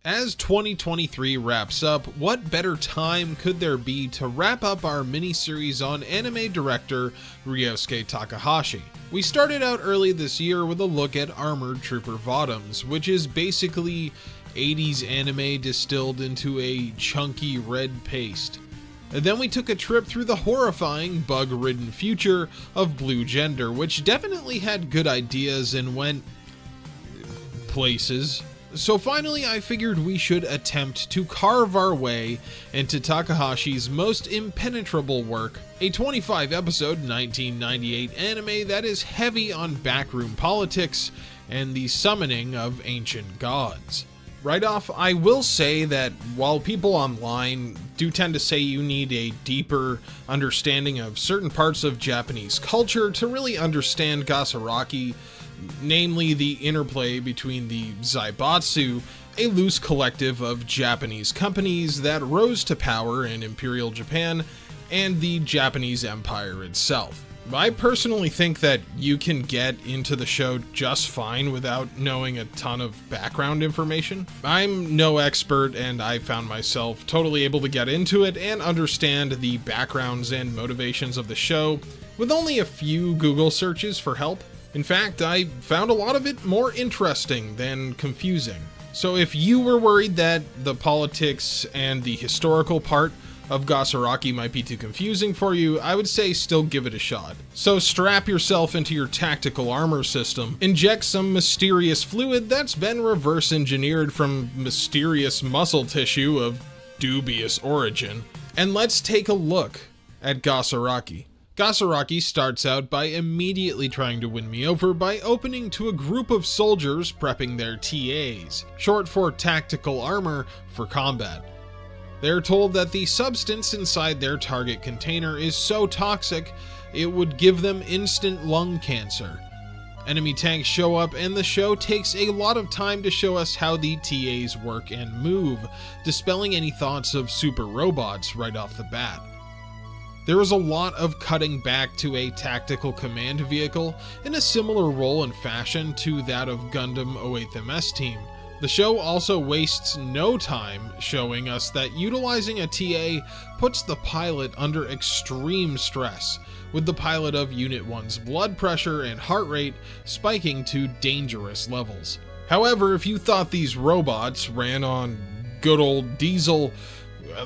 As 2023 wraps up, what better time could there be to wrap up our miniseries on anime director Ryosuke Takahashi? We started out early this year with a look at Armored Trooper Bottoms, which is basically 80s anime distilled into a chunky red paste. And then we took a trip through the horrifying, bug-ridden future of Blue Gender, which definitely had good ideas and went places. So finally, I figured we should attempt to carve our way into Takahashi's most impenetrable work, a 25-episode 1998 anime that is heavy on backroom politics and the summoning of ancient gods. Right off, I will say that while people online do tend to say you need a deeper understanding of certain parts of Japanese culture to really understand Gasaraki, namely the interplay between the Zaibatsu, a loose collective of Japanese companies that rose to power in Imperial Japan, and the Japanese Empire itself. I personally think that you can get into the show just fine without knowing a ton of background information. I'm no expert, and I found myself totally able to get into it and understand the backgrounds and motivations of the show with only a few Google searches for help. In fact, I found a lot of it more interesting than confusing. So if you were worried that the politics and the historical part of Gasaraki might be too confusing for you, I would say still give it a shot. So strap yourself into your tactical armor system, inject some mysterious fluid that's been reverse engineered from mysterious muscle tissue of dubious origin, and let's take a look at Gasaraki. Gasaraki starts out by immediately trying to win me over by opening to a group of soldiers prepping their TAs, short for tactical armor for combat. They're told that the substance inside their target container is so toxic, it would give them instant lung cancer. Enemy tanks show up, and the show takes a lot of time to show us how the TAs work and move, dispelling any thoughts of super robots right off the bat. There is a lot of cutting back to a tactical command vehicle in a similar role and fashion to that of Gundam 08th MS Team. The show also wastes no time showing us that utilizing a TA puts the pilot under extreme stress, with the pilot of Unit 1's blood pressure and heart rate spiking to dangerous levels. However, if you thought these robots ran on good old diesel,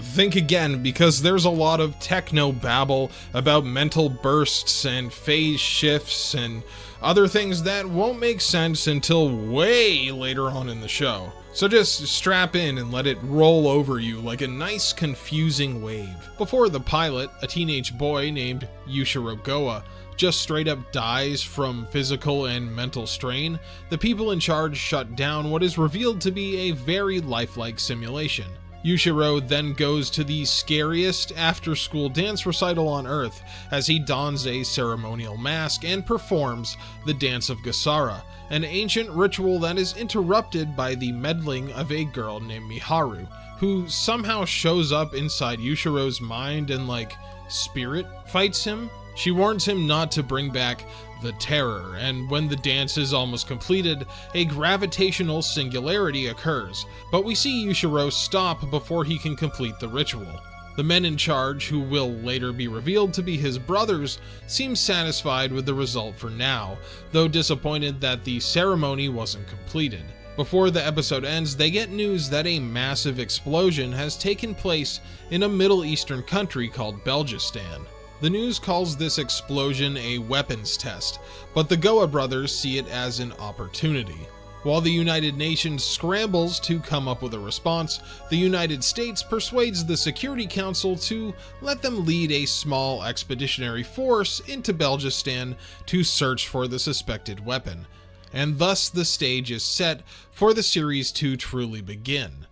think again, because there's a lot of techno babble about mental bursts and phase shifts and other things that won't make sense until way later on in the show. So just strap in and let it roll over you like a nice confusing wave. Before the pilot, a teenage boy named Yushiro Goa, just straight up dies from physical and mental strain, the people in charge shut down what is revealed to be a very lifelike simulation. Yushiro then goes to the scariest after-school dance recital on Earth as he dons a ceremonial mask and performs the Dance of Gasara, an ancient ritual that is interrupted by the meddling of a girl named Miharu, who somehow shows up inside Yushiro's mind and, spirit fights him. She warns him not to bring back the terror, and when the dance is almost completed, a gravitational singularity occurs, but we see Yushiro stop before he can complete the ritual. The men in charge, who will later be revealed to be his brothers, seem satisfied with the result for now, though disappointed that the ceremony wasn't completed. Before the episode ends, they get news that a massive explosion has taken place in a Middle Eastern country called Belgistan. The news calls this explosion a weapons test, but the Goa brothers see it as an opportunity. While the United Nations scrambles to come up with a response, the United States persuades the Security Council to let them lead a small expeditionary force into Belgistan to search for the suspected weapon, and thus the stage is set for the series to truly begin.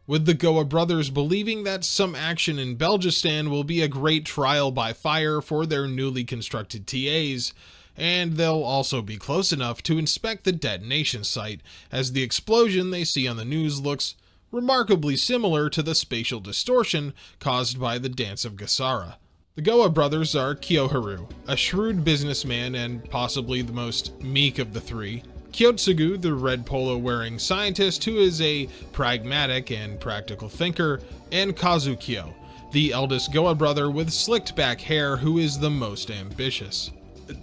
With the Goa brothers believing that some action in Belgistan will be a great trial by fire for their newly constructed TAs, and they'll also be close enough to inspect the detonation site, as the explosion they see on the news looks remarkably similar to the spatial distortion caused by the Dance of Gasara. The Goa brothers are Kyoharu, a shrewd businessman and possibly the most meek of the three. Kyotsugu, the red polo-wearing scientist who is a pragmatic and practical thinker, and Kazukyo, the eldest Goa brother with slicked-back hair who is the most ambitious.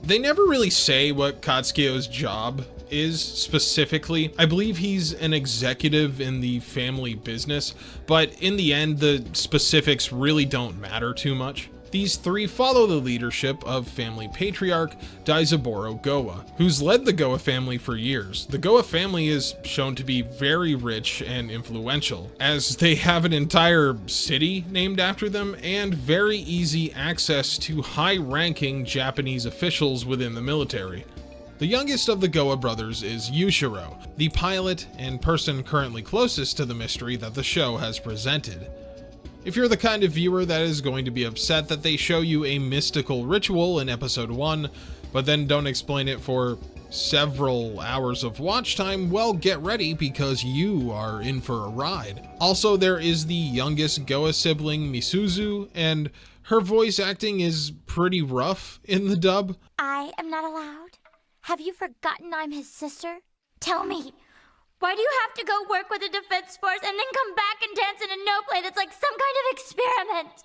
They never really say what Katsukyo's job is specifically. I believe he's an executive in the family business, but in the end, the specifics really don't matter too much. These three follow the leadership of family patriarch Daizaburo Goa, who's led the Goa family for years. The Goa family is shown to be very rich and influential, as they have an entire city named after them and very easy access to high-ranking Japanese officials within the military. The youngest of the Goa brothers is Yushiro, the pilot and person currently closest to the mystery that the show has presented. If you're the kind of viewer that is going to be upset that they show you a mystical ritual in episode 1, but then don't explain it for several hours of watch time, well, get ready because you are in for a ride. Also, there is the youngest Goa sibling, Misuzu, and her voice acting is pretty rough in the dub. I am not allowed? Have you forgotten I'm his sister? Tell me, why do you have to go work with the defense force and then come back and dance in a no play that's like some kind of experiment?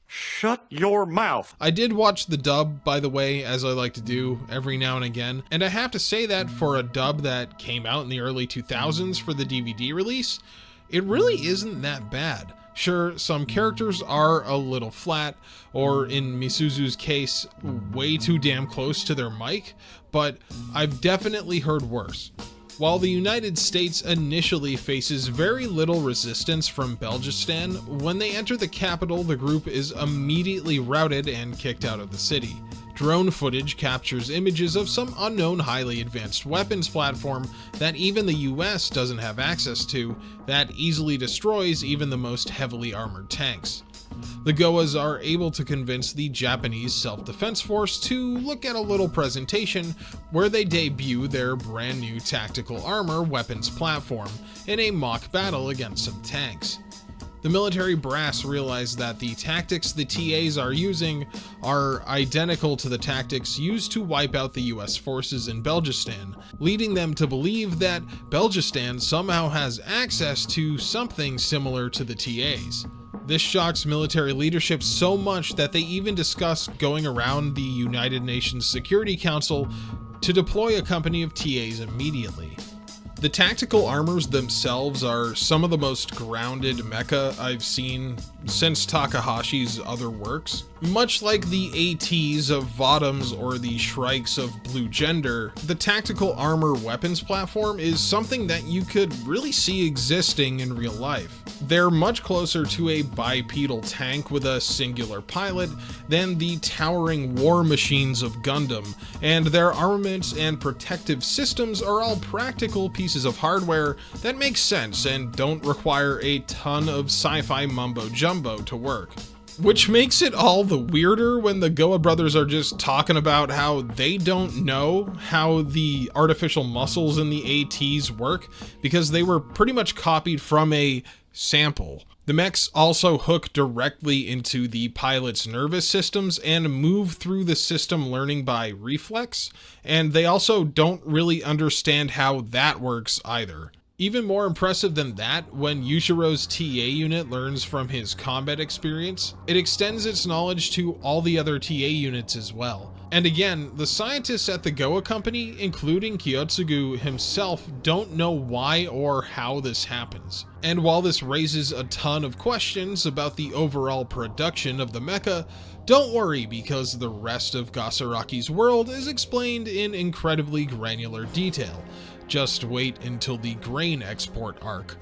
Shut your mouth. I did watch the dub, by the way, as I like to do every now and again, and I have to say that for a dub that came out in the early 2000s for the DVD release, it really isn't that bad. Sure, some characters are a little flat, or in Misuzu's case, way too damn close to their mic, but I've definitely heard worse. While the United States initially faces very little resistance from Belgistan, when they enter the capital, the group is immediately routed and kicked out of the city. Drone footage captures images of some unknown highly advanced weapons platform that even the US doesn't have access to, that easily destroys even the most heavily armored tanks. The Goas are able to convince the Japanese self-defense force to look at a little presentation where they debut their brand new tactical armor weapons platform in a mock battle against some tanks. The military brass realize that the tactics the TAs are using are identical to the tactics used to wipe out the US forces in Belgistan, leading them to believe that Belgistan somehow has access to something similar to the TAs. This shocks military leadership so much that they even discuss going around the United Nations Security Council to deploy a company of TAs immediately. The tactical armors themselves are some of the most grounded mecha I've seen since Takahashi's other works. Much like the ATs of Vodums or the Shrikes of Blue Gender, the tactical armor weapons platform is something that you could really see existing in real life. They're much closer to a bipedal tank with a singular pilot than the towering war machines of Gundam, and their armaments and protective systems are all practical pieces of hardware that make sense and don't require a ton of sci-fi mumbo-jumbo to work. Which makes it all the weirder when the Goa brothers are just talking about how they don't know how the artificial muscles in the ATs work because they were pretty much copied from a sample. The mechs also hook directly into the pilot's nervous systems and move through the system learning by reflex, and they also don't really understand how that works either. Even more impressive than that, when Yushiro's TA unit learns from his combat experience, it extends its knowledge to all the other TA units as well. And again, the scientists at the Goa company, including Kyotsugu himself, don't know why or how this happens. And while this raises a ton of questions about the overall production of the mecha, don't worry because the rest of Gasaraki's world is explained in incredibly granular detail. Just wait until the grain export arc.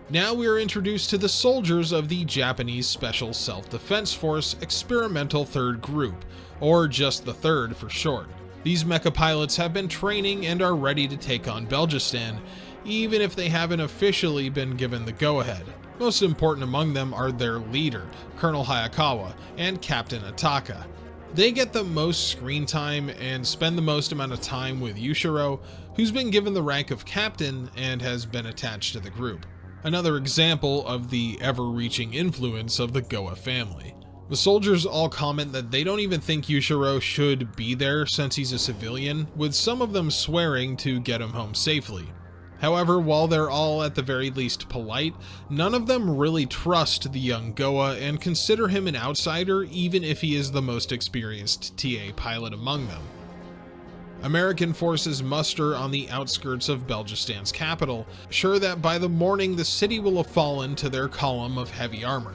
Now we are introduced to the soldiers of the Japanese Special Self-Defense Force Experimental Third Group, or just the Third for short. These mecha pilots have been training and are ready to take on Belgistan, even if they haven't officially been given the go-ahead. Most important among them are their leader, Colonel Hayakawa, and Captain Ataka. They get the most screen time and spend the most amount of time with Yushiro, who's been given the rank of captain and has been attached to the group. Another example of the ever-reaching influence of the Goa family. The soldiers all comment that they don't even think Yushiro should be there since he's a civilian, with some of them swearing to get him home safely. However, while they're all at the very least polite, none of them really trust the young Goa and consider him an outsider even if he is the most experienced TA pilot among them. American forces muster on the outskirts of Belgistan's capital, sure that by the morning the city will have fallen to their column of heavy armor.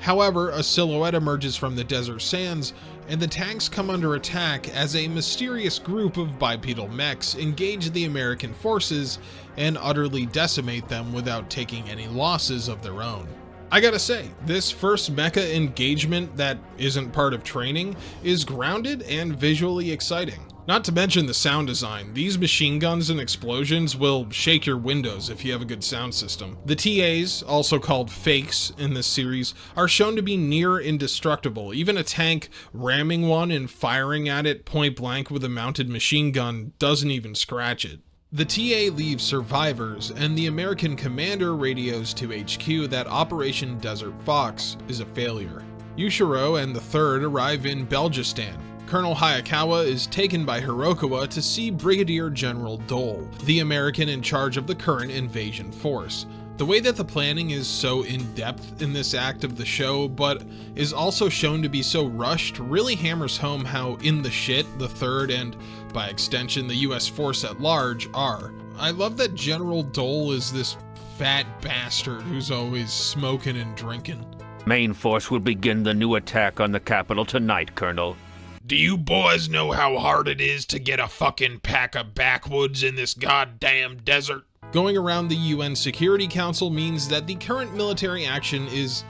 However, a silhouette emerges from the desert sands, and the tanks come under attack as a mysterious group of bipedal mechs engage the American forces and utterly decimate them without taking any losses of their own. I gotta say, this first mecha engagement that isn't part of training is grounded and visually exciting. Not to mention the sound design. These machine guns and explosions will shake your windows if you have a good sound system. The TAs, also called fakes in this series, are shown to be near indestructible. Even a tank ramming one and firing at it point blank with a mounted machine gun doesn't even scratch it. The TA leaves survivors, and the American commander radios to HQ that Operation Desert Fox is a failure. Yushiro and the Third arrive in Belgistan. Colonel Hayakawa is taken by Hirokawa to see Brigadier General Dole, the American in charge of the current invasion force. The way that the planning is so in-depth in this act of the show, but is also shown to be so rushed, really hammers home how in the shit the Third and, by extension, the US force at large are. I love that General Dole is this fat bastard who's always smoking and drinking. Main force will begin the new attack on the capital tonight, Colonel. Do you boys know how hard it is to get a fucking pack of backwoods in this goddamn desert? Going around the UN Security Council means that the current military action is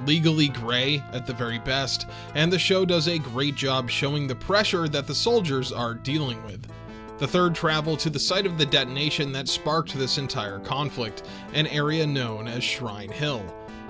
legally gray at the very best, and the show does a great job showing the pressure that the soldiers are dealing with. The Third travel to the site of the detonation that sparked this entire conflict, an area known as Shrine Hill.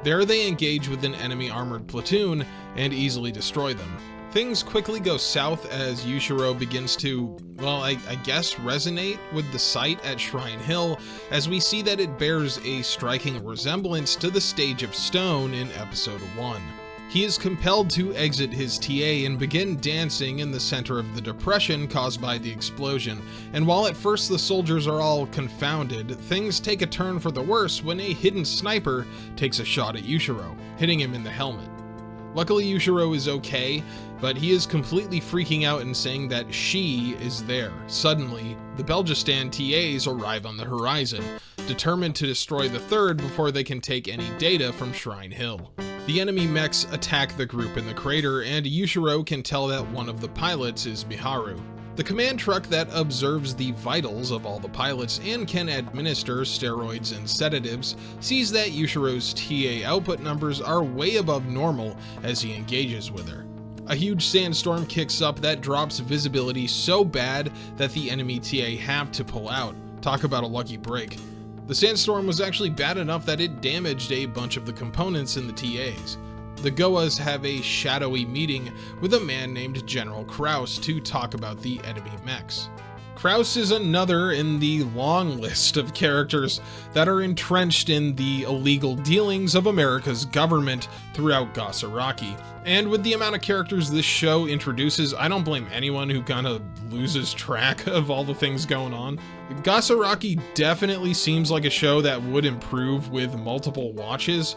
There they engage with an enemy armored platoon and easily destroy them. Things quickly go south as Yushiro begins to, well, I guess resonate with the site at Shrine Hill, as we see that it bears a striking resemblance to the Stage of Stone in episode 1. He is compelled to exit his TA and begin dancing in the center of the depression caused by the explosion, and while at first the soldiers are all confounded, things take a turn for the worse when a hidden sniper takes a shot at Yushiro, hitting him in the helmet. Luckily, Yushiro is okay, but he is completely freaking out and saying that she is there. Suddenly, the Belgistan TAs arrive on the horizon, determined to destroy the Third before they can take any data from Shrine Hill. The enemy mechs attack the group in the crater, and Yushiro can tell that one of the pilots is Miharu. The command truck that observes the vitals of all the pilots and can administer steroids and sedatives sees that Yushiro's TA output numbers are way above normal as he engages with her. A huge sandstorm kicks up that drops visibility so bad that the enemy TA have to pull out. Talk about a lucky break. The sandstorm was actually bad enough that it damaged a bunch of the components in the TAs. The Goas have a shadowy meeting with a man named General Kraus to talk about the enemy mechs. Kraus is another in the long list of characters that are entrenched in the illegal dealings of America's government throughout Gasaraki. And with the amount of characters this show introduces, I don't blame anyone who kind of loses track of all the things going on. Gasaraki definitely seems like a show that would improve with multiple watches,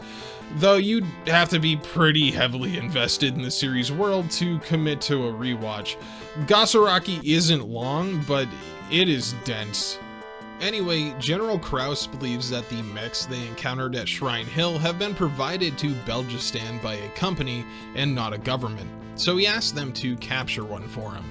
though you'd have to be pretty heavily invested in the series world to commit to a rewatch. Gasaraki isn't long, but it is dense. Anyway, General Kraus believes that the mechs they encountered at Shrine Hill have been provided to Belgistan by a company and not a government, so he asks them to capture one for him.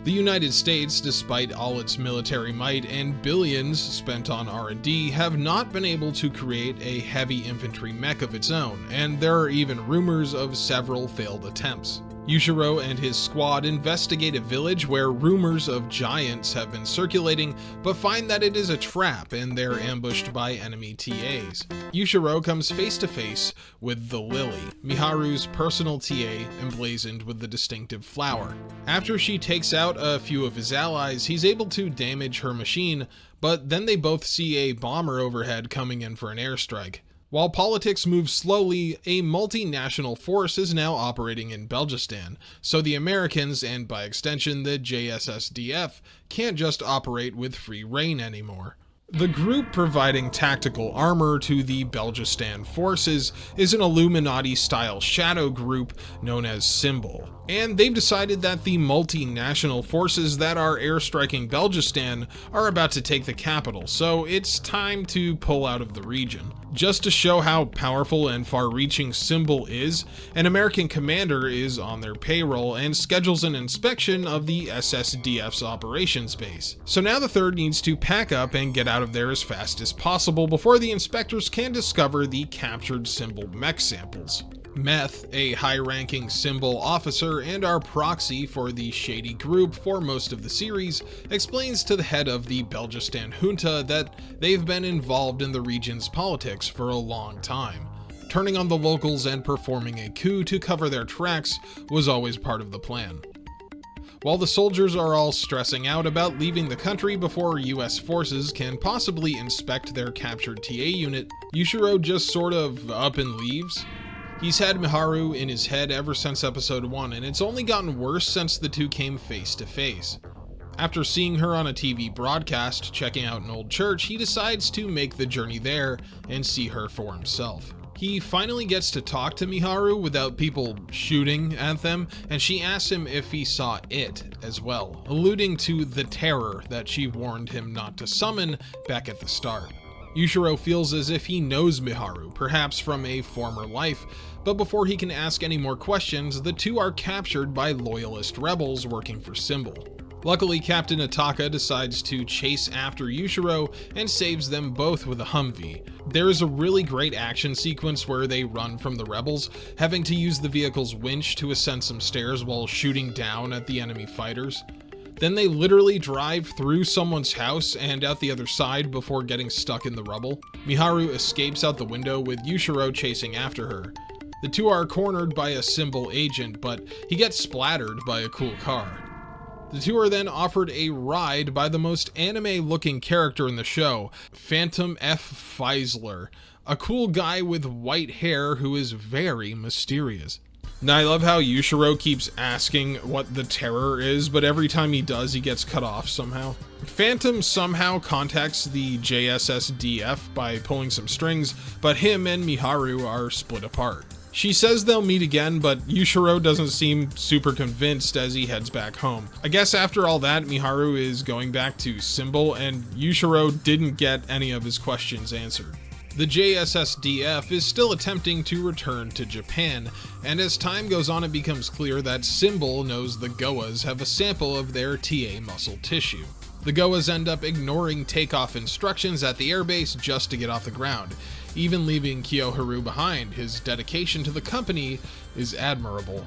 The United States, despite all its military might and billions spent on R&D, have not been able to create a heavy infantry mech of its own, and there are even rumors of several failed attempts. Yushiro and his squad investigate a village where rumors of giants have been circulating, but find that it is a trap and they're ambushed by enemy TAs. Yushiro comes face to face with the Lily, Miharu's personal TA emblazoned with the distinctive flower. After she takes out a few of his allies, he's able to damage her machine, but then they both see a bomber overhead coming in for an airstrike. While politics move slowly, a multinational force is now operating in Belgistan, so the Americans, and by extension the JSSDF, can't just operate with free rein anymore. The group providing tactical armor to the Belgistan forces is an Illuminati-style shadow group known as Symbol, and they've decided that the multinational forces that are airstriking Belgistan are about to take the capital, so it's time to pull out of the region. Just to show how powerful and far-reaching Symbol is, an American commander is on their payroll and schedules an inspection of the SSDF's operations base. So now the 3rd needs to pack up and get out of there as fast as possible before the inspectors can discover the captured Symbol mech samples. Meth, a high-ranking Symbol officer and our proxy for the shady group for most of the series, explains to the head of the Belgistan junta that they've been involved in the region's politics for a long time. Turning on the locals and performing a coup to cover their tracks was always part of the plan. While the soldiers are all stressing out about leaving the country before US forces can possibly inspect their captured TA unit, Yushiro just sort of up and leaves. He's had Miharu in his head ever since episode 1, and it's only gotten worse since the two came face to face. After seeing her on a TV broadcast checking out an old church, he decides to make the journey there and see her for himself. He finally gets to talk to Miharu without people shooting at them, and she asks him if he saw it as well, alluding to the terror that she warned him not to summon back at the start. Yushiro feels as if he knows Miharu, perhaps from a former life, but before he can ask any more questions, the two are captured by loyalist rebels working for Symbol. Luckily, Captain Ataka decides to chase after Yushiro and saves them both with a Humvee. There is a really great action sequence where they run from the rebels, having to use the vehicle's winch to ascend some stairs while shooting down at the enemy fighters. Then they literally drive through someone's house and out the other side before getting stuck in the rubble. Miharu escapes out the window with Yushiro chasing after her. The two are cornered by a Symbol agent, but he gets splattered by a cool car. The two are then offered a ride by the most anime-looking character in the show, Phantom F. Feisler, a cool guy with white hair who is very mysterious. Now, I love how Yushiro keeps asking what the terror is, but every time he does, he gets cut off somehow. Phantom somehow contacts the JSSDF by pulling some strings, but him and Miharu are split apart. She says they'll meet again, but Yushiro doesn't seem super convinced as he heads back home. I guess after all that, Miharu is going back to Symbol, and Yushiro didn't get any of his questions answered. The JSSDF is still attempting to return to Japan, and as time goes on it becomes clear that Symbol knows the Goas have a sample of their TA muscle tissue. The Goas end up ignoring takeoff instructions at the airbase just to get off the ground, even leaving Kyoharu behind. His dedication to the company is admirable.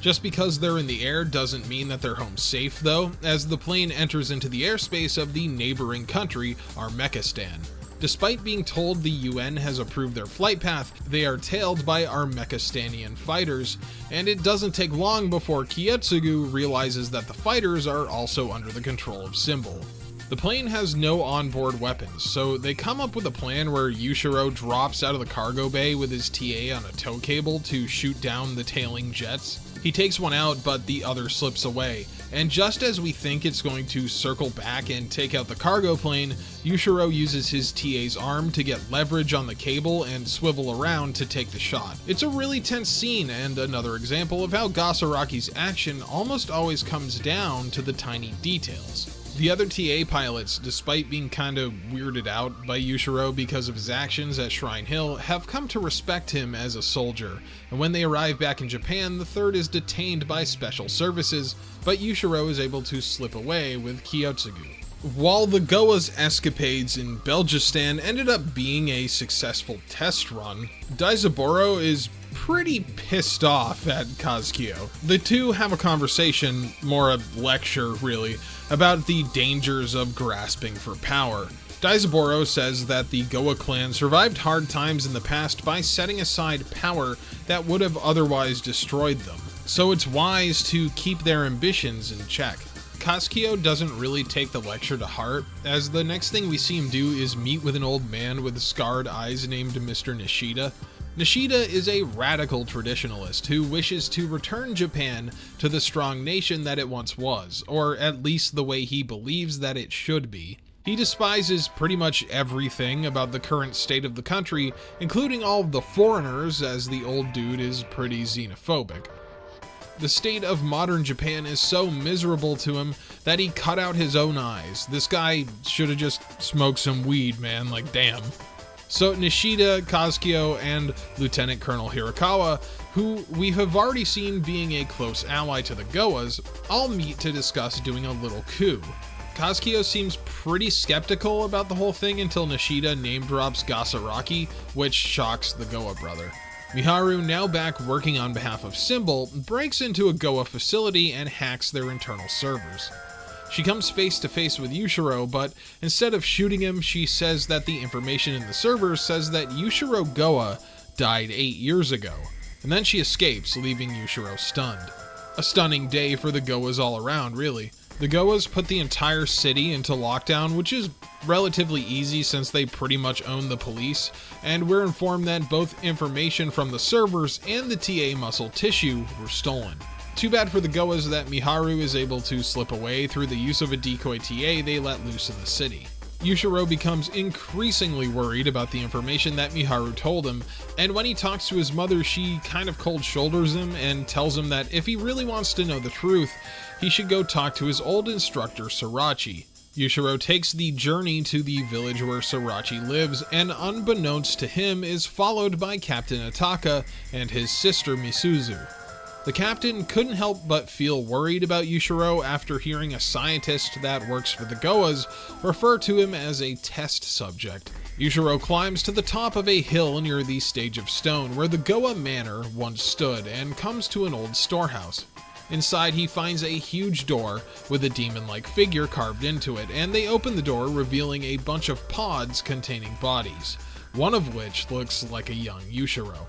Just because they're in the air doesn't mean that they're home safe though, as the plane enters into the airspace of the neighboring country, Armekistan. Despite being told the UN has approved their flight path, they are tailed by Armekistanian fighters, and it doesn't take long before Kietsugu realizes that the fighters are also under the control of Symbol. The plane has no onboard weapons, so they come up with a plan where Yushiro drops out of the cargo bay with his TA on a tow cable to shoot down the tailing jets. He takes one out, but the other slips away, and just as we think it's going to circle back and take out the cargo plane, Yushiro uses his TA's arm to get leverage on the cable and swivel around to take the shot. It's a really tense scene, and another example of how Gasaraki's action almost always comes down to the tiny details. The other TA pilots, despite being kinda weirded out by Yushiro because of his actions at Shrine Hill, have come to respect him as a soldier, and when they arrive back in Japan, the third is detained by special services, but Yushiro is able to slip away with Kiotsugu. While the Goa's escapades in Belgistan ended up being a successful test run, Daizaburo is pretty pissed off at Kazukiyo. The two have a conversation, more a lecture really, about the dangers of grasping for power. Daizaburo says that the Goa clan survived hard times in the past by setting aside power that would have otherwise destroyed them, so it's wise to keep their ambitions in check. Kazukiyo doesn't really take the lecture to heart, as the next thing we see him do is meet with an old man with scarred eyes named Mr. Nishida. Nishida is a radical traditionalist who wishes to return Japan to the strong nation that it once was, or at least the way he believes that it should be. He despises pretty much everything about the current state of the country, including all of the foreigners, as the old dude is pretty xenophobic. The state of modern Japan is so miserable to him that he cut out his own eyes. This guy should have just smoked some weed, man, like damn. So Nishida, Kazukiyo, and Lieutenant Colonel Hirakawa, who we have already seen being a close ally to the Goas, all meet to discuss doing a little coup. Kazukiyo seems pretty skeptical about the whole thing until Nishida name drops Gasaraki, which shocks the Goa brother. Miharu, now back working on behalf of Symbol, breaks into a Goa facility and hacks their internal servers. She comes face to face with Yushiro, but instead of shooting him, she says that the information in the servers says that Yushiro Goa died 8 years ago, and then she escapes, leaving Yushiro stunned. A stunning day for the Goas all around, really. The Goas put the entire city into lockdown, which is relatively easy since they pretty much own the police, and we're informed that both information from the servers and the TA muscle tissue were stolen. Too bad for the Goas that Miharu is able to slip away through the use of a decoy TA they let loose in the city. Yushiro becomes increasingly worried about the information that Miharu told him, and when he talks to his mother, she kind of cold shoulders him and tells him that if he really wants to know the truth, he should go talk to his old instructor Sorachi. Yushiro takes the journey to the village where Sorachi lives, and unbeknownst to him is followed by Captain Ataka and his sister Misuzu. The captain couldn't help but feel worried about Yushiro after hearing a scientist that works for the Goas refer to him as a test subject. Yushiro climbs to the top of a hill near the Stage of Stone where the Goa Manor once stood and comes to an old storehouse. Inside, he finds a huge door with a demon-like figure carved into it, and they open the door, revealing a bunch of pods containing bodies, one of which looks like a young Yushiro.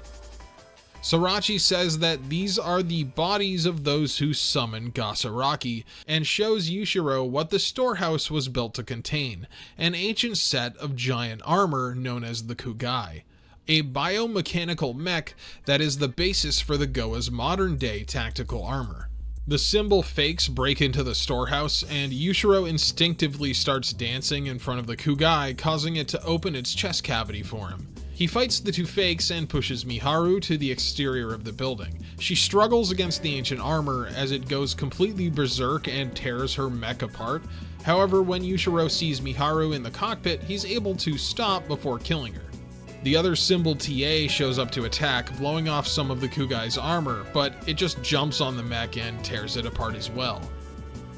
Sorachi says that these are the bodies of those who summon Gasaraki, and shows Yushiro what the storehouse was built to contain, an ancient set of giant armor known as the Kugai, a biomechanical mech that is the basis for the Goa's modern-day tactical armor. The Symbol fakes break into the storehouse, and Yushiro instinctively starts dancing in front of the Kugai, causing it to open its chest cavity for him. He fights the two fakes and pushes Miharu to the exterior of the building. She struggles against the ancient armor as it goes completely berserk and tears her mech apart. However, when Yushiro sees Miharu in the cockpit, he's able to stop before killing her. The other Symbol TA shows up to attack, blowing off some of the Kugai's armor, but it just jumps on the mech and tears it apart as well.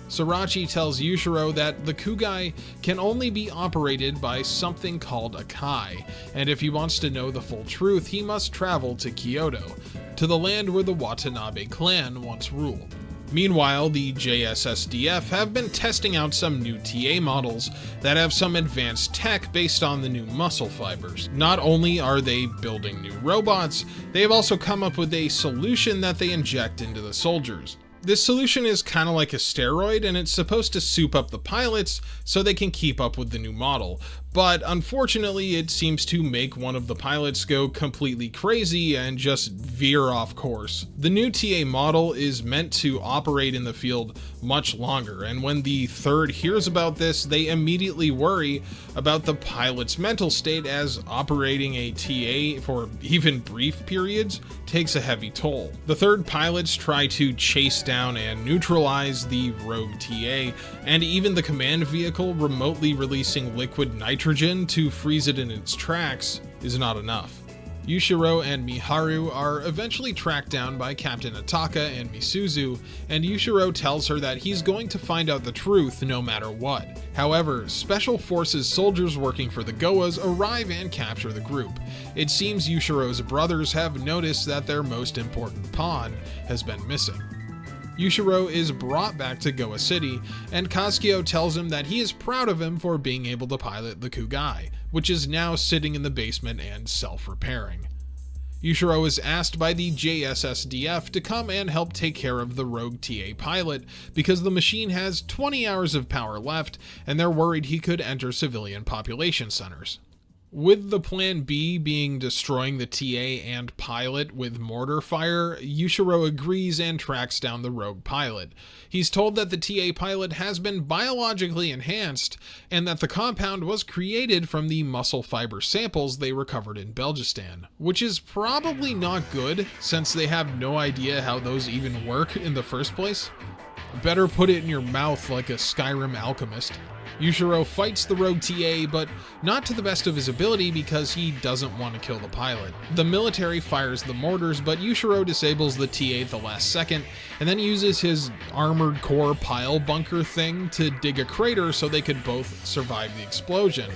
Sorachi tells Yushiro that the Kugai can only be operated by something called a Kai, and if he wants to know the full truth, he must travel to Kyoto, to the land where the Watanabe clan once ruled. Meanwhile, the JSSDF have been testing out some new TA models that have some advanced tech based on the new muscle fibers. Not only are they building new robots, they have also come up with a solution that they inject into the soldiers. This solution is kind of like a steroid, and it's supposed to soup up the pilots so they can keep up with the new model, but unfortunately it seems to make one of the pilots go completely crazy and just veer off course. The new TA model is meant to operate in the field much longer, and when the third hears about this, they immediately worry about the pilot's mental state, as operating a TA for even brief periods takes a heavy toll. The third pilots try to chase down and neutralize the rogue TA, and even the command vehicle remotely releasing liquid nitrogen to freeze it in its tracks is not enough. Yushiro and Miharu are eventually tracked down by Captain Ataka and Misuzu, and Yushiro tells her that he's going to find out the truth no matter what. However, Special Forces soldiers working for the Goas arrive and capture the group. It seems Yushiro's brothers have noticed that their most important pawn has been missing. Yushiro is brought back to Goa City, and Kazukiyo tells him that he is proud of him for being able to pilot the Kugai, which is now sitting in the basement and self-repairing. Yushiro is asked by the JSSDF to come and help take care of the rogue TA pilot because the machine has 20 hours of power left and they're worried he could enter civilian population centers. With the plan B being destroying the TA and pilot with mortar fire, Yushiro agrees and tracks down the rogue pilot. He's told that the TA pilot has been biologically enhanced and that the compound was created from the muscle fiber samples they recovered in Belgistan, which is probably not good since they have no idea how those even work in the first place. Better put it in your mouth like a Skyrim alchemist. Yushiro fights the rogue TA, but not to the best of his ability because he doesn't want to kill the pilot. The military fires the mortars, but Yushiro disables the TA at the last second, and then uses his armored core pile bunker thing to dig a crater so they could both survive the explosion.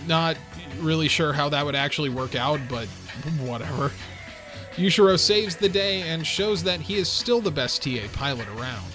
Not really sure how that would actually work out, but whatever. Yushiro saves the day and shows that he is still the best TA pilot around.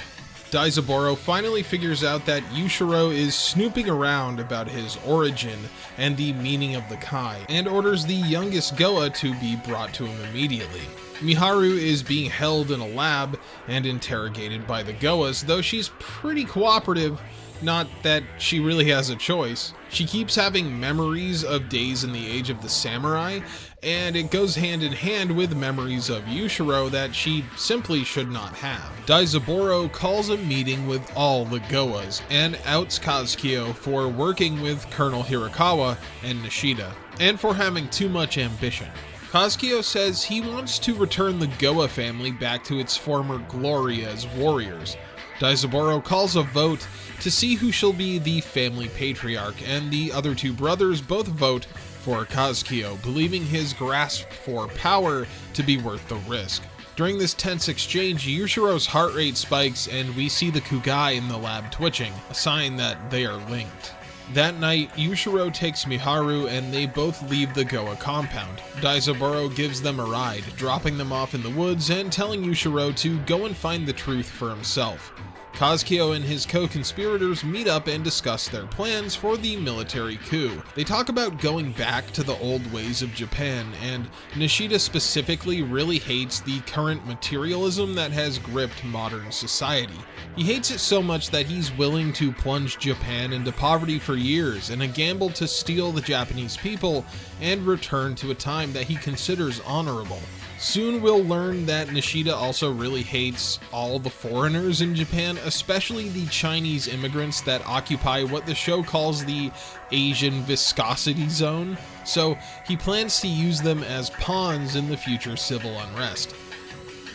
Daizaburo finally figures out that Yushiro is snooping around about his origin and the meaning of the Kai, and orders the youngest Goa to be brought to him immediately. Miharu is being held in a lab and interrogated by the Goas, though she's pretty cooperative, not that she really has a choice. She keeps having memories of days in the age of the samurai, and it goes hand in hand with memories of Yushiro that she simply should not have. Daizaburo calls a meeting with all the Goas and outs Kazukiyo for working with Colonel Hirakawa and Nishida, and for having too much ambition. Kazukiyo says he wants to return the Goa family back to its former glory as warriors. Daizaburo calls a vote to see who shall be the family patriarch, and the other two brothers both vote for Kazukiyo, believing his grasp for power to be worth the risk. During this tense exchange, Yushiro's heart rate spikes and we see the Kugai in the lab twitching, a sign that they are linked. That night, Yushiro takes Miharu and they both leave the Goa compound. Daizaburo gives them a ride, dropping them off in the woods and telling Yushiro to go and find the truth for himself. Kazukiyo and his co-conspirators meet up and discuss their plans for the military coup. They talk about going back to the old ways of Japan, and Nishida specifically really hates the current materialism that has gripped modern society. He hates it so much that he's willing to plunge Japan into poverty for years in a gamble to steal the Japanese people and return to a time that he considers honorable. Soon we'll learn that Nishida also really hates all the foreigners in Japan, especially the Chinese immigrants that occupy what the show calls the Asian viscosity zone, so he plans to use them as pawns in the future civil unrest.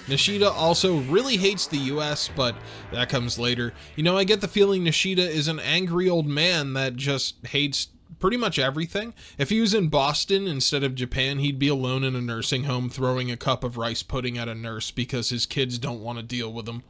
Nishida also really hates the US, but that comes later. I get the feeling Nishida is an angry old man that just hates pretty much everything. If he was in Boston instead of Japan, he'd be alone in a nursing home throwing a cup of rice pudding at a nurse because his kids don't want to deal with him.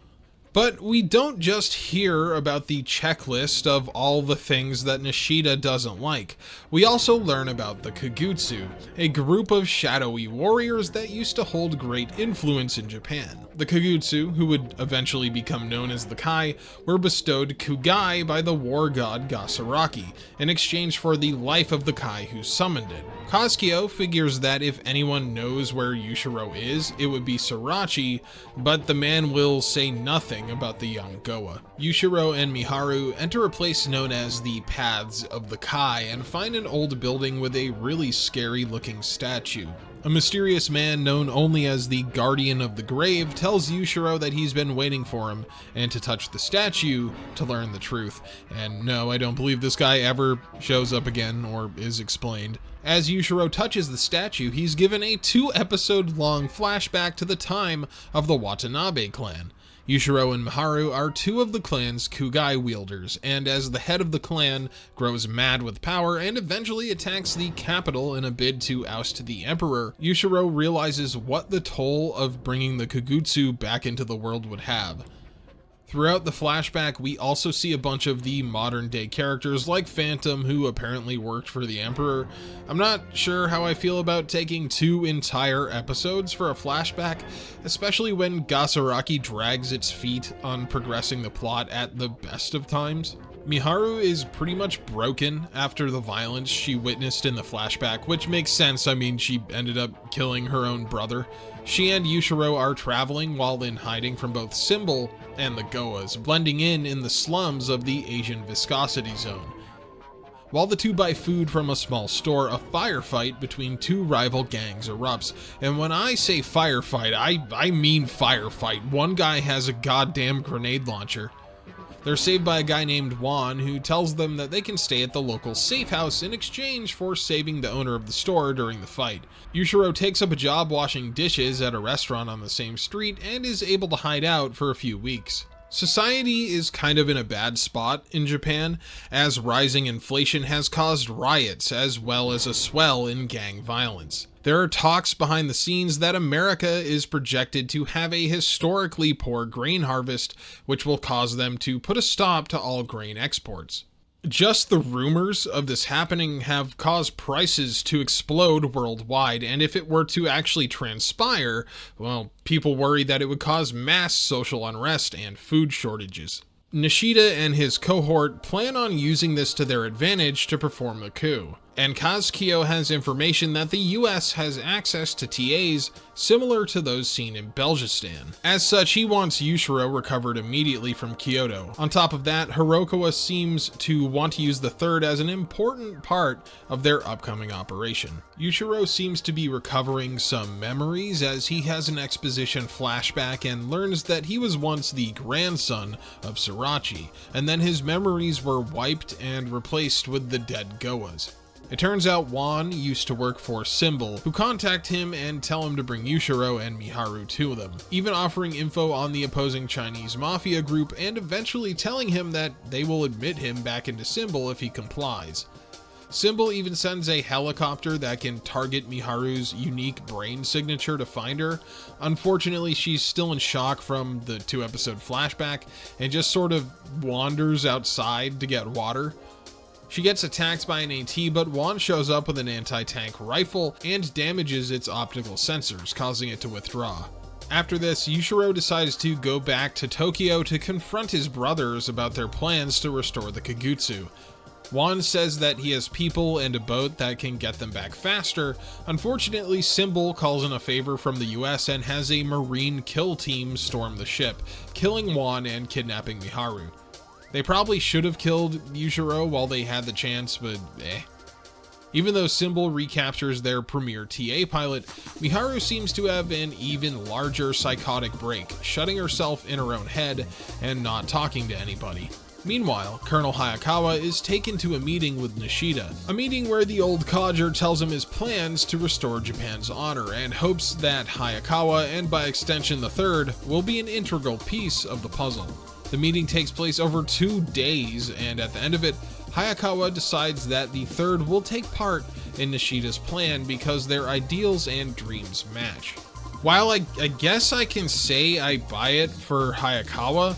But we don't just hear about the checklist of all the things that Nishida doesn't like. We also learn about the Kagutsu, a group of shadowy warriors that used to hold great influence in Japan. The Kagutsu, who would eventually become known as the Kai, were bestowed Kugai by the war god Gasaraki, in exchange for the life of the Kai who summoned it. Kazukiyo figures that if anyone knows where Yushiro is, it would be Sorachi, but the man will say nothing about the young Goa. Yushiro and Miharu enter a place known as the Paths of the Kai and find an old building with a really scary looking statue. A mysterious man known only as the Guardian of the Grave tells Yushiro that he's been waiting for him and to touch the statue to learn the truth. And no, I don't believe this guy ever shows up again or is explained. As Yushiro touches the statue, he's given a 2-episode-long flashback to the time of the Watanabe clan. Yushiro and Miharu are two of the clan's Kugai wielders, and as the head of the clan grows mad with power and eventually attacks the capital in a bid to oust the emperor, Yushiro realizes what the toll of bringing the Kagutsu back into the world would have. Throughout the flashback, we also see a bunch of the modern-day characters like Phantom, who apparently worked for the Emperor. I'm not sure how I feel about taking 2 entire episodes for a flashback, especially when Gasaraki drags its feet on progressing the plot at the best of times. Miharu is pretty much broken after the violence she witnessed in the flashback, which makes sense. I mean, she ended up killing her own brother. She and Yushiro are traveling while in hiding from both Symbol and the Goas, blending in the slums of the Asian Viscosity Zone. While the two buy food from a small store, a firefight between two rival gangs erupts. And when I say firefight, I mean firefight. One guy has a goddamn grenade launcher. They're saved by a guy named Juan, who tells them that they can stay at the local safe house in exchange for saving the owner of the store during the fight. Yushiro takes up a job washing dishes at a restaurant on the same street and is able to hide out for a few weeks. Society is kind of in a bad spot in Japan, as rising inflation has caused riots as well as a swell in gang violence. There are talks behind the scenes that America is projected to have a historically poor grain harvest, which will cause them to put a stop to all grain exports. Just the rumors of this happening have caused prices to explode worldwide, and if it were to actually transpire, well, people worry that it would cause mass social unrest and food shortages. Nishida and his cohort plan on using this to their advantage to perform the coup, and Kazukiyo has information that the US has access to TAs similar to those seen in Belgistan. As such, he wants Yushiro recovered immediately from Kyoto. On top of that, Hirokawa seems to want to use the third as an important part of their upcoming operation. Yushiro seems to be recovering some memories as he has an exposition flashback and learns that he was once the grandson of Surachi, and then his memories were wiped and replaced with the dead Goas. It turns out Juan used to work for Symbol, who contact him and tell him to bring Yushiro and Miharu to them, even offering info on the opposing Chinese mafia group and eventually telling him that they will admit him back into Symbol if he complies. Symbol even sends a helicopter that can target Miharu's unique brain signature to find her. Unfortunately, she's still in shock from the 2-episode flashback and just sort of wanders outside to get water. She gets attacked by an AT, but Juan shows up with an anti-tank rifle and damages its optical sensors, causing it to withdraw. After this, Yushiro decides to go back to Tokyo to confront his brothers about their plans to restore the Kagutsu. Juan says that he has people and a boat that can get them back faster. Unfortunately, Symbol calls in a favor from the US and has a marine kill team storm the ship, killing Juan and kidnapping Miharu. They probably should have killed Yushiro while they had the chance, but eh. Even though Symbol recaptures their premier TA pilot, Miharu seems to have an even larger psychotic break, shutting herself in her own head and not talking to anybody. Meanwhile, Colonel Hayakawa is taken to a meeting with Nishida, a meeting where the old codger tells him his plans to restore Japan's honor and hopes that Hayakawa, and by extension the Third, will be an integral piece of the puzzle. The meeting takes place over 2 days, and at the end of it, Hayakawa decides that the Third will take part in Nishida's plan because their ideals and dreams match. While I guess I can say I buy it for Hayakawa,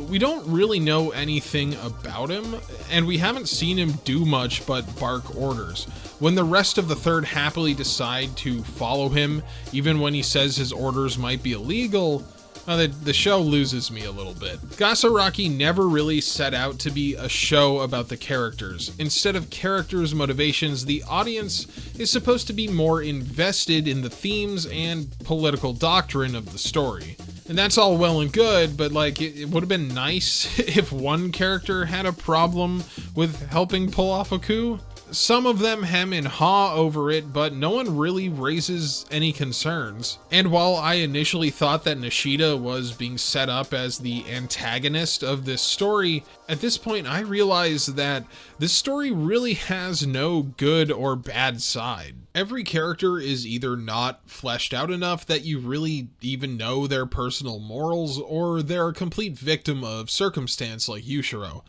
we don't really know anything about him, and we haven't seen him do much but bark orders. When the rest of the Third happily decide to follow him, even when he says his orders might be illegal, the show loses me a little bit. Gasaraki never really set out to be a show about the characters. Instead of characters' motivations, the audience is supposed to be more invested in the themes and political doctrine of the story. And that's all well and good, but it would have been nice if one character had a problem with helping pull off a coup. Some of them hem and haw over it, but no one really raises any concerns. And while I initially thought that Nishida was being set up as the antagonist of this story, at this point I realize that this story really has no good or bad side. Every character is either not fleshed out enough that you really even know their personal morals, or they're a complete victim of circumstance like Yushiro.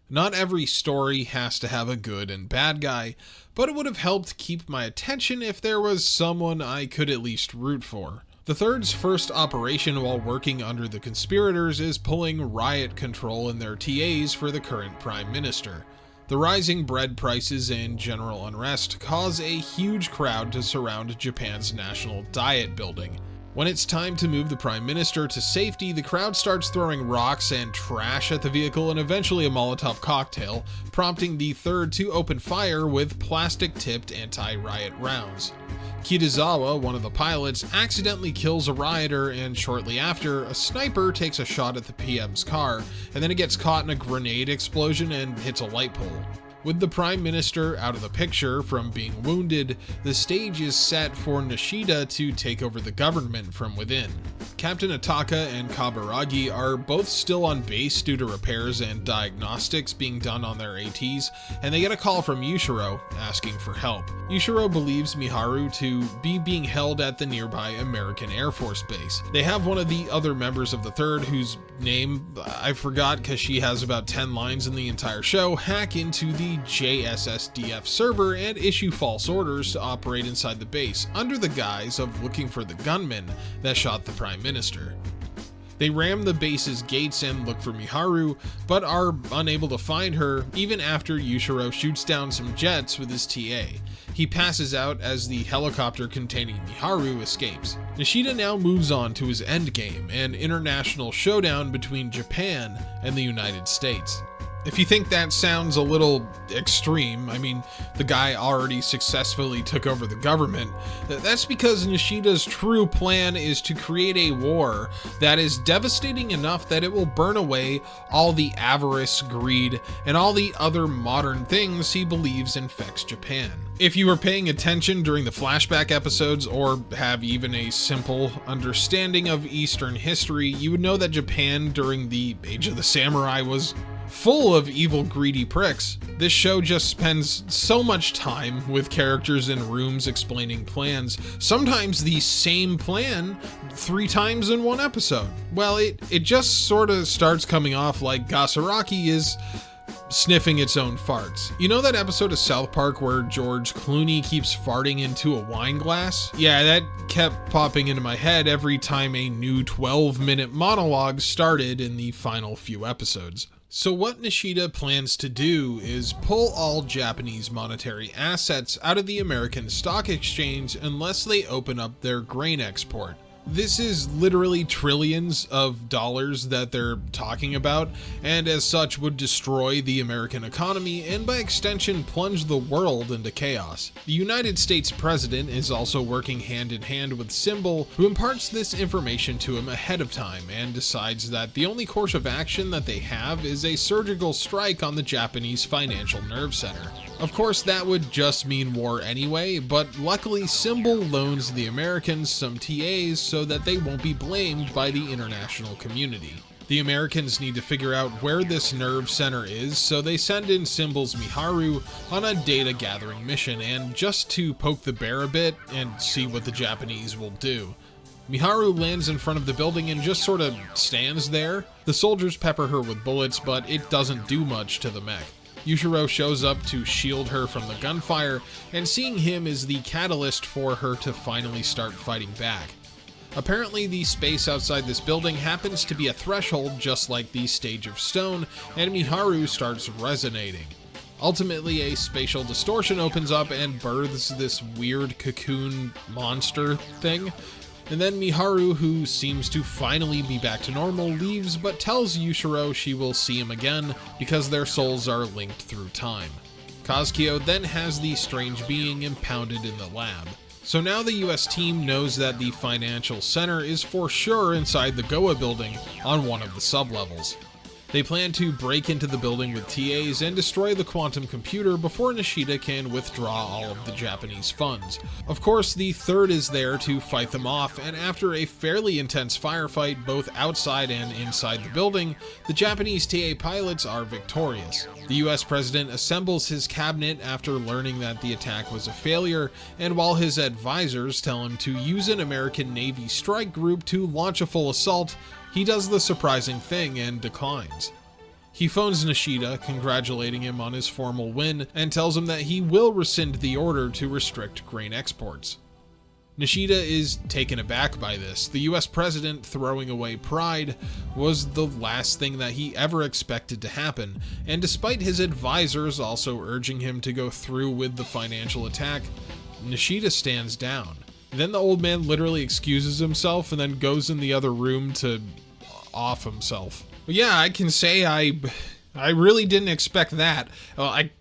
Not every story has to have a good and bad guy, but it would have helped keep my attention if there was someone I could at least root for. The Third's first operation while working under the conspirators is pulling riot control in their TAs for the current Prime Minister. The rising bread prices and general unrest cause a huge crowd to surround Japan's National Diet building. When it's time to move the Prime Minister to safety, the crowd starts throwing rocks and trash at the vehicle and eventually a Molotov cocktail, prompting the Third to open fire with plastic-tipped anti-riot rounds. Kitazawa, one of the pilots, accidentally kills a rioter, and shortly after, a sniper takes a shot at the PM's car, and then it gets caught in a grenade explosion and hits a light pole. With the Prime Minister out of the picture from being wounded, the stage is set for Nishida to take over the government from within. Captain Ataka and Kaburagi are both still on base due to repairs and diagnostics being done on their ATs, and they get a call from Yushiro asking for help. Yushiro believes Miharu to be being held at the nearby American Air Force Base. They have one of the other members of the Third, whose name I forgot because she has about 10 lines in the entire show, hack into the JSSDF server and issue false orders to operate inside the base under the guise of looking for the gunman that shot the Prime Minister. They ram the base's gates and look for Miharu, but are unable to find her even after Yushiro shoots down some jets with his TA. He passes out as the helicopter containing Miharu escapes. Nishida now moves on to his endgame, an international showdown between Japan and the United States. If you think that sounds a little extreme, I mean, the guy already successfully took over the government, that's because Nishida's true plan is to create a war that is devastating enough that it will burn away all the avarice, greed, and all the other modern things he believes infects Japan. If you were paying attention during the flashback episodes or have even a simple understanding of Eastern history, you would know that Japan during the Age of the Samurai was full of evil, greedy pricks. This show just spends so much time with characters in rooms explaining plans, sometimes the same plan 3 times in one episode. Well, it just sort of starts coming off like Gasaraki is sniffing its own farts. You know that episode of South Park where George Clooney keeps farting into a wine glass? Yeah, that kept popping into my head every time a new 12-minute monologue started in the final few episodes. So what Nishida plans to do is pull all Japanese monetary assets out of the American stock exchange unless they open up their grain export. This is literally trillions of dollars that they're talking about, and as such would destroy the American economy and by extension plunge the world into chaos. The United States president is also working hand in hand with Symbol, who imparts this information to him ahead of time and decides that the only course of action that they have is a surgical strike on the Japanese financial nerve center. Of course, that would just mean war anyway, but luckily Symbol loans the Americans some TAs so that they won't be blamed by the international community. The Americans need to figure out where this nerve center is, so they send in Symbol's Miharu on a data gathering mission, and just to poke the bear a bit and see what the Japanese will do. Miharu lands in front of the building and just sort of stands there. The soldiers pepper her with bullets, but it doesn't do much to the mech. Yushiro shows up to shield her from the gunfire, and seeing him is the catalyst for her to finally start fighting back. Apparently, the space outside this building happens to be a threshold just like the Stage of Stone, and Miharu starts resonating. Ultimately, a spatial distortion opens up and births this weird cocoon monster thing. And then Miharu, who seems to finally be back to normal, leaves but tells Yushiro she will see him again because their souls are linked through time. Kazukiyo then has the strange being impounded in the lab. So now the US team knows that the financial center is for sure inside the Goa building on one of the sublevels. They plan to break into the building with TAs and destroy the quantum computer before Nishida can withdraw all of the Japanese funds. Of course, the Third is there to fight them off, and after a fairly intense firefight both outside and inside the building, the Japanese TA pilots are victorious. The US president assembles his cabinet after learning that the attack was a failure, and while his advisors tell him to use an American Navy strike group to launch a full assault, he does the surprising thing and declines. He phones Nishida, congratulating him on his formal win, and tells him that he will rescind the order to restrict grain exports. Nishida is taken aback by this. The US president throwing away pride was the last thing that he ever expected to happen, and despite his advisors also urging him to go through with the financial attack, Nishida stands down. Then the old man literally excuses himself and then goes in the other room to off himself. But yeah, I can say I really didn't expect that.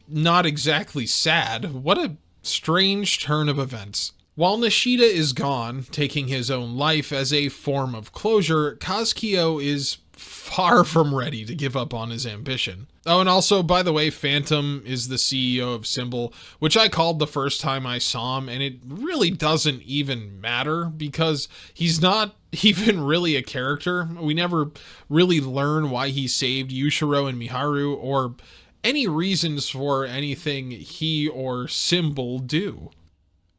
Not exactly sad. What a strange turn of events. While Nishida is gone, taking his own life as a form of closure, Kazukiyo is far from ready to give up on his ambition. Oh, and also, by the way, Phantom is the CEO of Symbol, which I called the first time I saw him, and it really doesn't even matter because he's not even really a character. We never really learn why he saved Yushiro and Miharu or any reasons for anything he or Symbol do.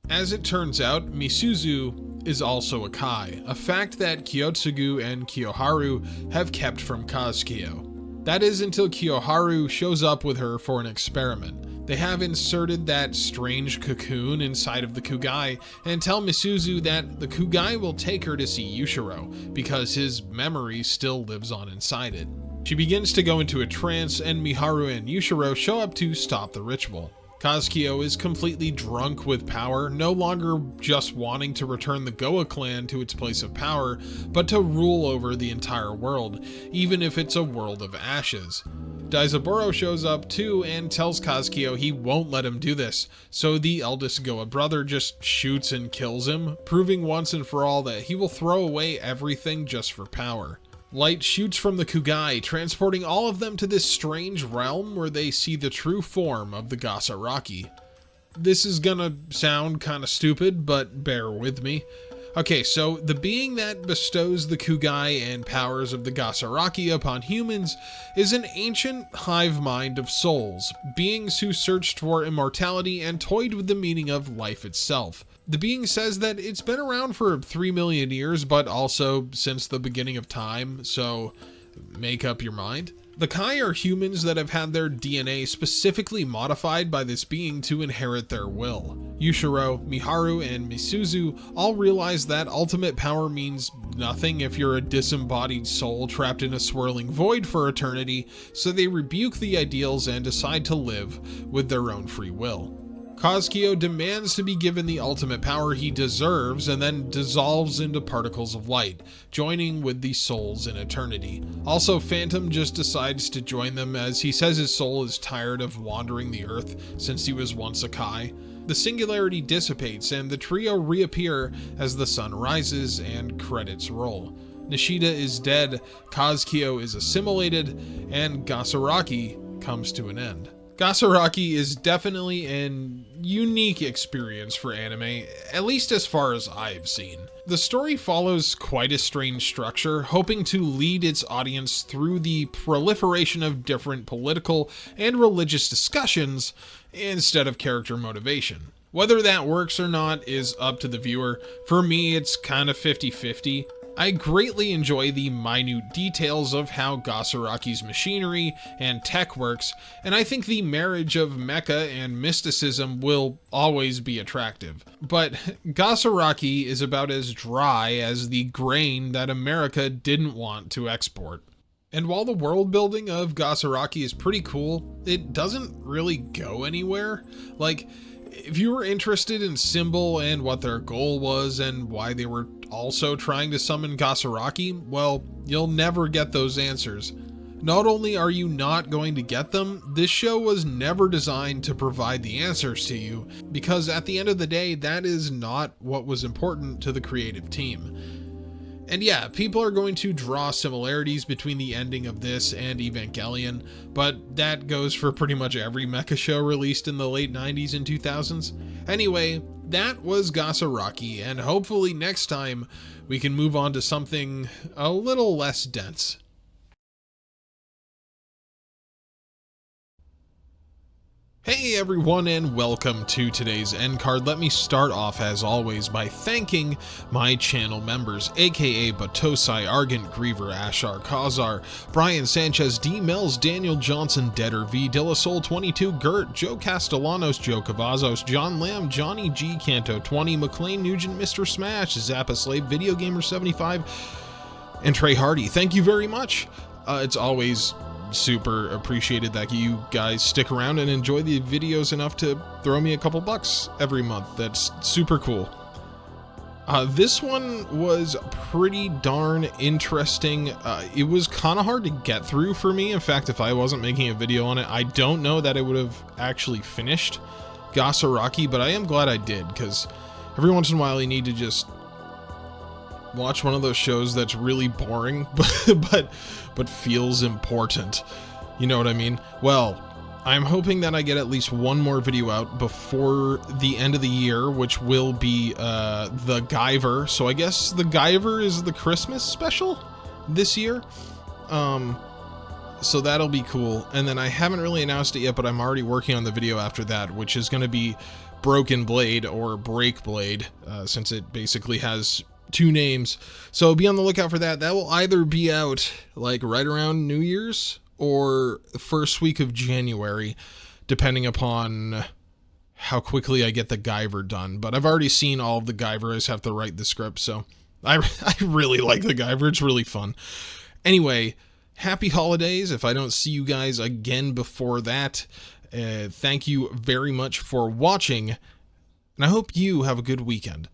As it turns out, Misuzu is also a Kai, a fact that Kyotsugu and Kiyoharu have kept from Kazukiyo. That is until Kiyoharu shows up with her for an experiment. They have inserted that strange cocoon inside of the Kugai and tell Misuzu that the Kugai will take her to see Yushiro because his memory still lives on inside it. She begins to go into a trance and Miharu and Yushiro show up to stop the ritual. Kazukiyo is completely drunk with power, no longer just wanting to return the Goa clan to its place of power, but to rule over the entire world, even if it's a world of ashes. Daizaburo shows up too and tells Kazukiyo he won't let him do this, so the eldest Goa brother just shoots and kills him, proving once and for all that he will throw away everything just for power. Light shoots from the Kugai, transporting all of them to this strange realm where they see the true form of the Gasaraki. This is gonna sound kinda stupid, but bear with me. Okay, so the being that bestows the Kugai and powers of the Gasaraki upon humans is an ancient hive mind of souls, beings who searched for immortality and toyed with the meaning of life itself. The being says that it's been around for 3 million years, but also since the beginning of time, so make up your mind. The Kai are humans that have had their DNA specifically modified by this being to inherit their will. Yushiro, Miharu, and Misuzu all realize that ultimate power means nothing if you're a disembodied soul trapped in a swirling void for eternity, so they rebuke the ideals and decide to live with their own free will. Kazukiyo demands to be given the ultimate power he deserves and then dissolves into particles of light, joining with the souls in eternity. Also, Phantom just decides to join them as he says his soul is tired of wandering the earth since he was once a Kai. The singularity dissipates and the trio reappear as the sun rises and credits roll. Nishida is dead, Kazukiyo is assimilated, and Gasaraki comes to an end. Gasaraki is definitely an unique experience for anime, at least as far as I've seen. The story follows quite a strange structure, hoping to lead its audience through the proliferation of different political and religious discussions instead of character motivation. Whether that works or not is up to the viewer. For me, it's kind of 50-50. I greatly enjoy the minute details of how Gasaraki's machinery and tech works, and I think the marriage of mecha and mysticism will always be attractive. But Gasaraki is about as dry as the grain that America didn't want to export. And while the world building of Gasaraki is pretty cool, it doesn't really go anywhere. Like, if you were interested in Symbol and what their goal was and why they were also trying to summon Gasaraki, well, you'll never get those answers. Not only are you not going to get them, this show was never designed to provide the answers to you, because at the end of the day, that is not what was important to the creative team. And yeah, people are going to draw similarities between the ending of this and Evangelion, but that goes for pretty much every mecha show released in the late 90s and 2000s. Anyway, that was Gasaraki, and hopefully next time we can move on to something a little less dense. Hey everyone, and welcome to today's end card. Let me start off as always by thanking my channel members, aka Batosai, Argent, Griever, Ashar, Khazar, Brian Sanchez, D. Mells, Daniel Johnson, Deader V, Dillasol 22, Gert, Joe Castellanos, Joe Cavazos, John Lamb, Johnny G, Canto 20, McLean Nugent, Mr. Smash, Zappa Slave, Video Gamer 75, and Trey Hardy. Thank you very much. It's always super appreciated that you guys stick around and enjoy the videos enough to throw me a couple bucks every month. That's super cool. This one was pretty darn interesting. It was kind of hard to get through for me. In fact, if I wasn't making a video on it, I don't know that I would have actually finished Gasaraki, but I am glad I did, because every once in a while you need to just watch one of those shows that's really boring, but feels important. You know what I mean? Well, I'm hoping that I get at least one more video out before the end of the year, which will be the Guyver. So I guess the Guyver is the Christmas special this year. So that'll be cool. And then I haven't really announced it yet, but I'm already working on the video after that, which is going to be Broken Blade or Break Blade, since it basically has two names. So be on the lookout for that. That will either be out like right around New Year's or the first week of January, depending upon how quickly I get the Guyver done. But I've already seen all of the Guyver. I just have to write the script, so I really like the Guyver. It's really fun. Anyway, happy holidays if I don't see you guys again before that. Thank you very much for watching, and I hope you have a good weekend.